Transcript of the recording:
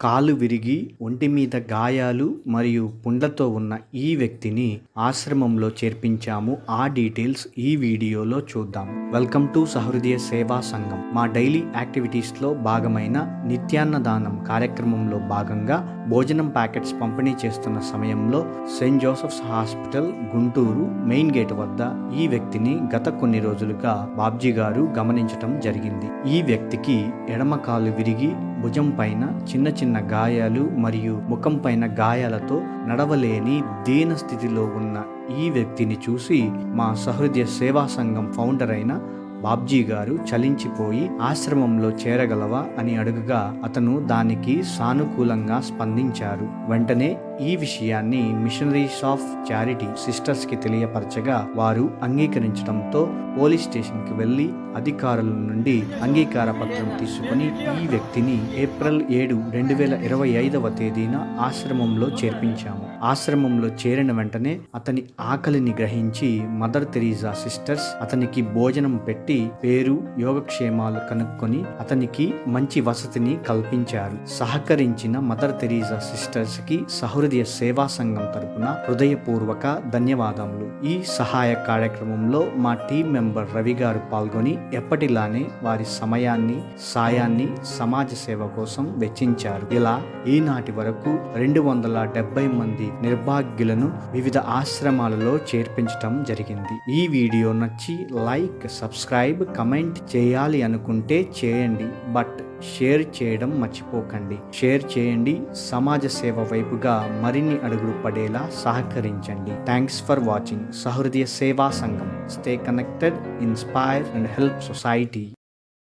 కాలు విరిగి ఒంటి మీద గాయాలు మరియు పుండ్లతో ఉన్న ఈ వ్యక్తిని ఆశ్రమంలో చేర్పించాము. ఆ డీటెయిల్స్ ఈ వీడియోలో చూద్దాం. వెల్కమ్ టు సహృదయ సేవా సంఘం. మా డైలీ యాక్టివిటీస్ లో భాగమైన నిత్యాన్నదానం కార్యక్రమంలో భాగంగా భోజనం ప్యాకెట్స్ పంపిణీ చేస్తున్న సమయంలో Saint Joseph's hospital Guntur main gate వద్ద ఈ వ్యక్తిని గత కొన్ని రోజులుగా బాబ్జీ గారు గమనించటం జరిగింది. ఈ వ్యక్తికి ఎడమ కాలు విరిగి భుజం పైన చిన్న చిన్న గాయాలు మరియు ముఖం పైన గాయాలతో నడవలేని దీన స్థితిలో ఉన్న ఈ వ్యక్తిని చూసి మా సహృదయ సేవా సంఘం ఫౌండర్ అయిన బాబ్జీ గారు చలించిపోయి ఆశ్రమంలో చేరగలవా అని అడుగగా అతను దానికి సానుకూలంగా స్పందించారు. వెంటనే ఈ విషయాన్ని మిషనరీస్ ఆఫ్ చారిటీ సిస్టర్స్ కి తెలియపరచగా వారు అంగీకరించడంతో పోలీస్ స్టేషన్ కి వెళ్లి అధికారుల నుండి అంగీకార పత్రం తీసుకుని ఈ వ్యక్తిని ఏప్రిల్ 7, 2025వ తేదీన ఆశ్రమంలో చేర్పించాము. ఆశ్రమంలో చేరిన వెంటనే అతని ఆకలిని గ్రహించి మదర్ తెరీసా సిస్టర్స్ అతనికి భోజనం పెట్టి పేరు యోగక్షేమాలు కనుక్కొని అతనికి మంచి వసతిని కల్పించారు. సహకరించిన మదర్ తెరీసా సిస్టర్స్ కి సహృదయ సేవా సంఘం తరపున హృదయపూర్వక ధన్యవాదములు. ఈ సహాయ కార్యక్రమంలో మా టీం మెంబర్ రవి గారు పాల్గొని ఎప్పటిలానే వారి సమయాన్ని సాయాన్ని సమాజ సేవ కోసం వెచ్చించారు. ఇలా ఈనాటి వరకు 270 మంది నిర్భాగ్యులను వివిధ ఆశ్రమాలలో చేర్పించటం జరిగింది. ఈ వీడియో నచ్చి లైక్, సబ్స్క్రైబ్, కమెంట్ చేయాలి అనుకుంటే చేయండి. బట్ షేర్ చేయడం మర్చిపోకండి. షేర్ చేయండి. సమాజ సేవ వైపుగా మరిన్ని అడుగులు పడేలా సహకరించండి. Thanks for watching. సహృదయ సేవా సంఘం. Stay connected, inspire and help society.